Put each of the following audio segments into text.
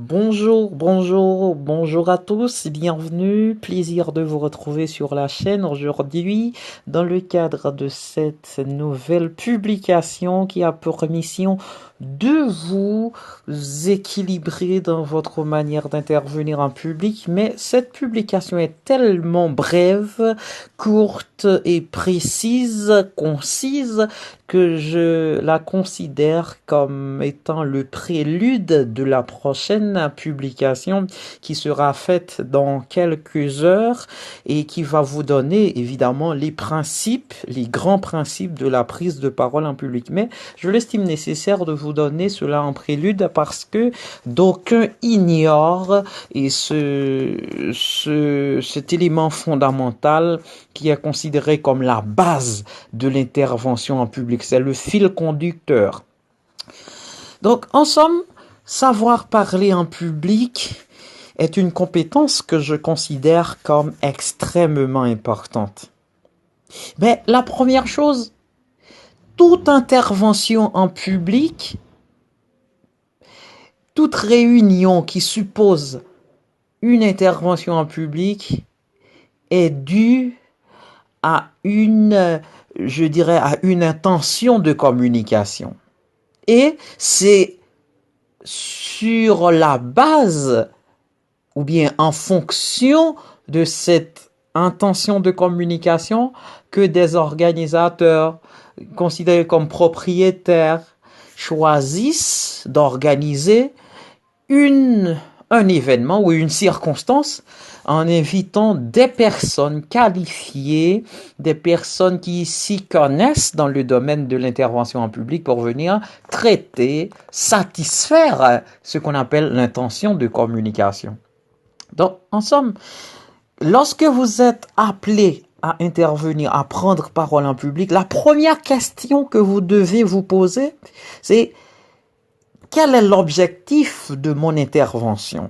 Bonjour à tous, bienvenue, plaisir de vous retrouver sur la chaîne aujourd'hui dans le cadre de cette nouvelle publication qui a pour mission de vous équilibrer dans votre manière d'intervenir en public, mais cette publication est tellement brève, courte et précise, concise, que je la considère comme étant le prélude de la prochaine publication qui sera faite dans quelques heures et qui va vous donner évidemment les principes, les grands principes de la prise de parole en public. Mais je l'estime nécessaire de vous donner cela en prélude parce que d'aucuns ignorent et cet élément fondamental qui est considéré comme la base de l'intervention en public. C'est le fil conducteur. Donc, en somme, savoir parler en public est une compétence que je considère comme extrêmement importante. Mais la première chose, toute intervention en public, toute réunion qui suppose une intervention en public est due à à une intention de communication. Et c'est sur la base ou bien en fonction de cette intention de communication que des organisateurs considérés comme propriétaires choisissent d'organiser un événement ou une circonstance en invitant des personnes qualifiées, des personnes qui s'y connaissent dans le domaine de l'intervention en public pour venir traiter, satisfaire ce qu'on appelle l'intention de communication. Donc, en somme, lorsque vous êtes appelé à intervenir, à prendre parole en public, la première question que vous devez vous poser, c'est quel est l'objectif de mon intervention?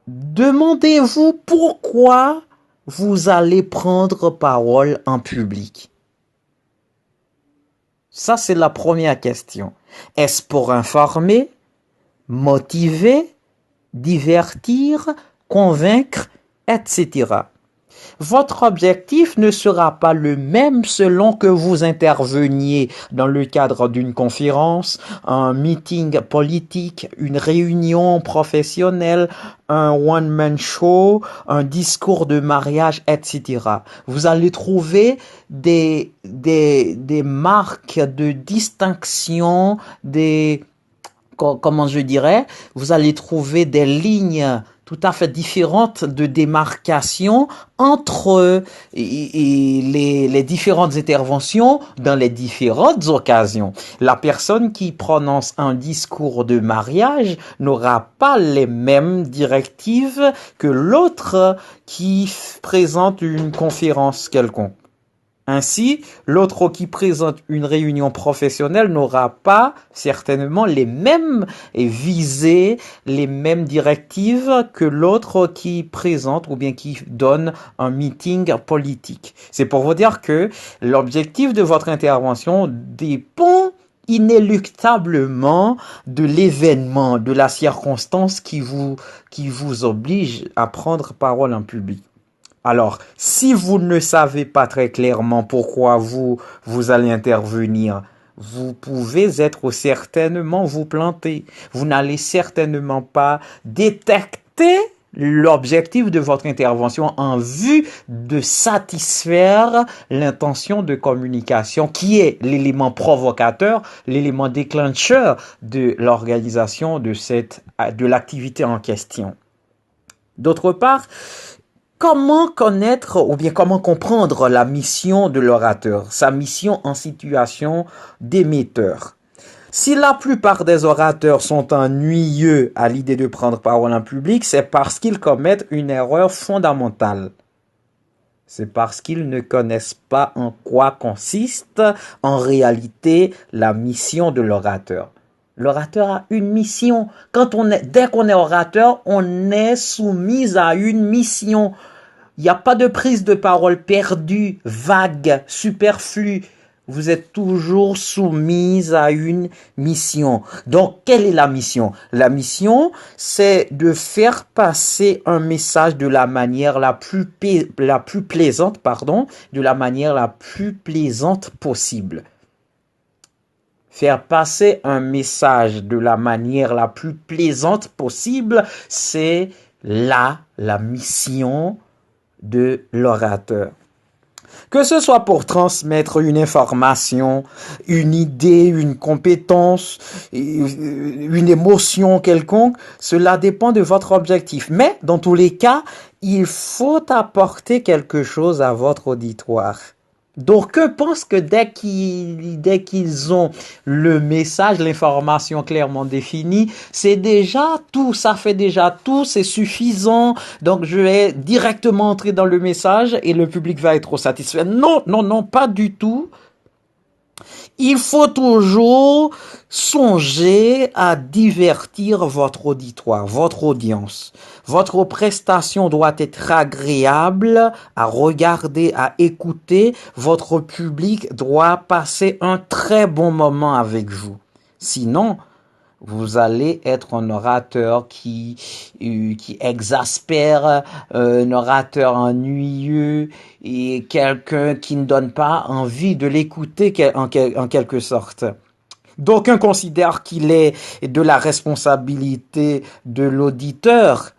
Demandez-vous pourquoi vous allez prendre parole en public. Ça, c'est la première question. Est-ce pour informer, motiver, divertir, convaincre, etc. Votre objectif ne sera pas le même selon que vous interveniez dans le cadre d'une conférence, un meeting politique, une réunion professionnelle, un one-man show, un discours de mariage, etc. Vous allez trouver des marques de distinction, vous allez trouver des lignes tout à fait différentes de démarcation entre les différentes interventions dans les différentes occasions. La personne qui prononce un discours de mariage n'aura pas les mêmes directives que l'autre qui présente une conférence quelconque. Ainsi, l'autre qui présente une réunion professionnelle n'aura pas certainement les mêmes visées, les mêmes directives que l'autre qui présente ou bien qui donne un meeting politique. C'est pour vous dire que l'objectif de votre intervention dépend inéluctablement de l'événement, de la circonstance qui vous oblige à prendre parole en public. Alors, si vous ne savez pas très clairement pourquoi vous allez intervenir, vous pouvez être certainement vous planter. Vous n'allez certainement pas détecter l'objectif de votre intervention en vue de satisfaire l'intention de communication qui est l'élément provocateur, l'élément déclencheur de l'organisation de l'activité en question. D'autre part, comment connaître ou bien comment comprendre la mission de l'orateur, sa mission en situation d'émetteur? Si la plupart des orateurs sont ennuyeux à l'idée de prendre parole en public, c'est parce qu'ils commettent une erreur fondamentale. C'est parce qu'ils ne connaissent pas en quoi consiste en réalité la mission de l'orateur. L'orateur a une mission. Dès qu'on est orateur, on est soumis à une mission. Il n'y a pas de prise de parole perdue, vague, superflue, Vous êtes toujours soumise à une mission. Donc, quelle est la mission? La mission, c'est de faire passer un message de la manière la plus plaisante, pardon, de la manière la plus plaisante possible. Faire passer un message de la manière la plus plaisante possible, c'est là la mission de l'orateur. Que ce soit pour transmettre une information, une idée, une compétence, une émotion quelconque, cela dépend de votre objectif. Mais dans tous les cas, il faut apporter quelque chose à votre auditoire. Donc, eux pensent que dès qu'ils ont le message, l'information clairement définie, c'est déjà tout, ça fait déjà tout, c'est suffisant. Donc, je vais directement entrer dans le message et le public va être satisfait. Non, non, non, pas du tout. Il faut toujours songer à divertir votre auditoire, votre audience. Votre prestation doit être agréable à regarder, à écouter. Votre public doit passer un très bon moment avec vous. Sinon, vous allez être un orateur qui exaspère, un orateur ennuyeux et quelqu'un qui ne donne pas envie de l'écouter en quelque sorte. D'aucuns considèrent qu'il est de la responsabilité de l'auditeur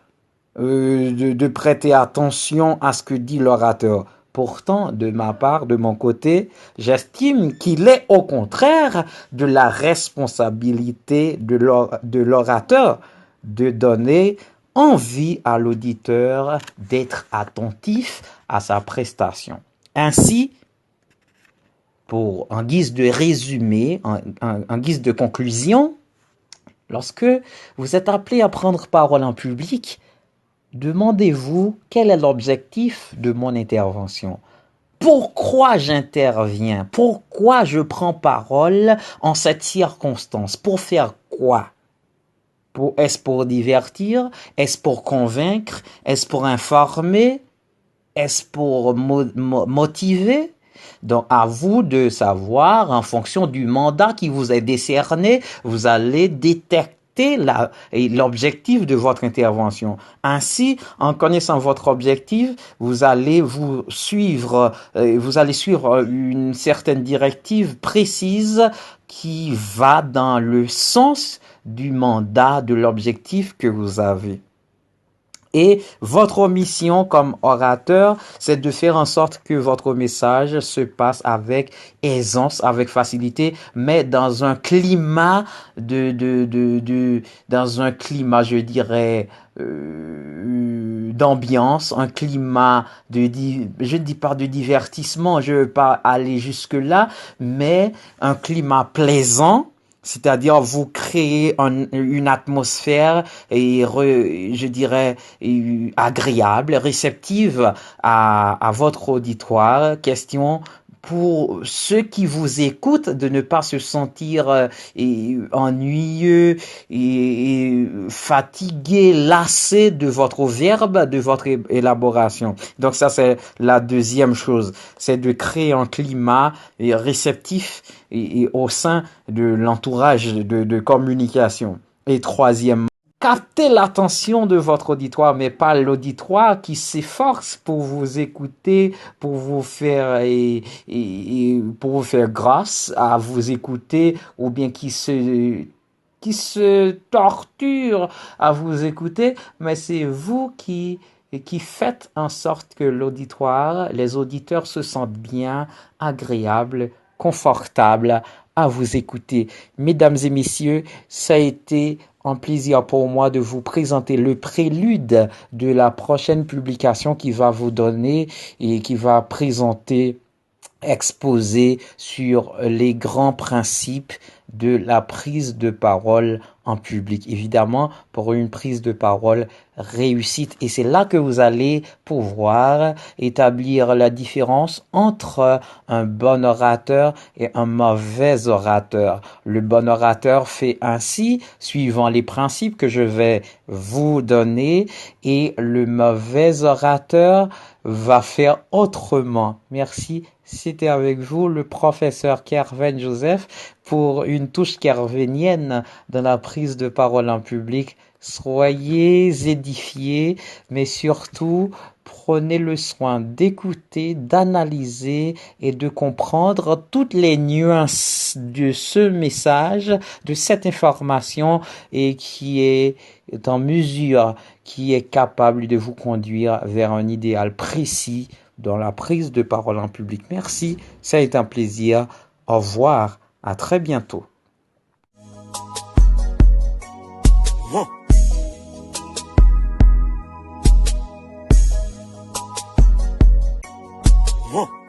de prêter attention à ce que dit l'orateur. Pourtant, de ma part, de mon côté, j'estime qu'il est au contraire de la responsabilité de l'orateur de donner envie à l'auditeur d'être attentif à sa prestation. Ainsi, en guise de résumé, en guise de conclusion, lorsque vous êtes appelé à prendre parole en public, demandez-vous quel est l'objectif de mon intervention. Pourquoi j'interviens? Pourquoi je prends parole en cette circonstance? Pour faire quoi? Est-ce pour divertir? Est-ce pour convaincre? Est-ce pour informer? Est-ce pour motiver? Donc, à vous de savoir, en fonction du mandat qui vous est décerné, vous allez détecter l'objectif de votre intervention. Ainsi, en connaissant votre objectif, vous allez suivre une certaine directive précise qui va dans le sens du mandat, de l'objectif que vous avez. Et votre mission comme orateur, c'est de faire en sorte que votre message se passe avec aisance, avec facilité, mais dans un climat dans un climat, je dirais, d'ambiance, un climat je ne dis pas de divertissement, je ne veux pas aller jusque là, mais un climat plaisant. C'est-à-dire, vous créez une atmosphère, je dirais, agréable, réceptive à votre auditoire. Question pour ceux qui vous écoutent de ne pas se sentir ennuyeux et fatigué, lassé de votre verbe, de votre élaboration. Donc ça, c'est la deuxième chose, c'est de créer un climat réceptif et au sein de l'entourage de communication. Et troisièmement, captez l'attention de votre auditoire, mais pas l'auditoire qui s'efforce pour vous écouter, pour vous faire pour vous faire grâce à vous écouter, ou bien qui se torture à vous écouter, mais c'est vous qui faites en sorte que l'auditoire, les auditeurs se sentent bien, agréables, confortables à vous écouter. Mesdames et messieurs, ça a été un plaisir pour moi de vous présenter le prélude de la prochaine publication qui va vous donner et qui va présenter, exposer sur les grands principes de la prise de parole en public. Évidemment, pour une prise de parole réussite. Et c'est là que vous allez pouvoir établir la différence entre un bon orateur et un mauvais orateur. Le bon orateur fait ainsi, suivant les principes que je vais vous donner, et le mauvais orateur va faire autrement. Merci. C'était avec vous le professeur Kerven Joseph pour une touche kervenienne dans la prise de parole en public. Soyez édifiés, mais surtout, prenez le soin d'écouter, d'analyser et de comprendre toutes les nuances de ce message, de cette information et qui est en mesure, qui est capable de vous conduire vers un idéal précis dans la prise de parole en public. Merci, ça a été un plaisir. Au revoir, à très bientôt. Huh.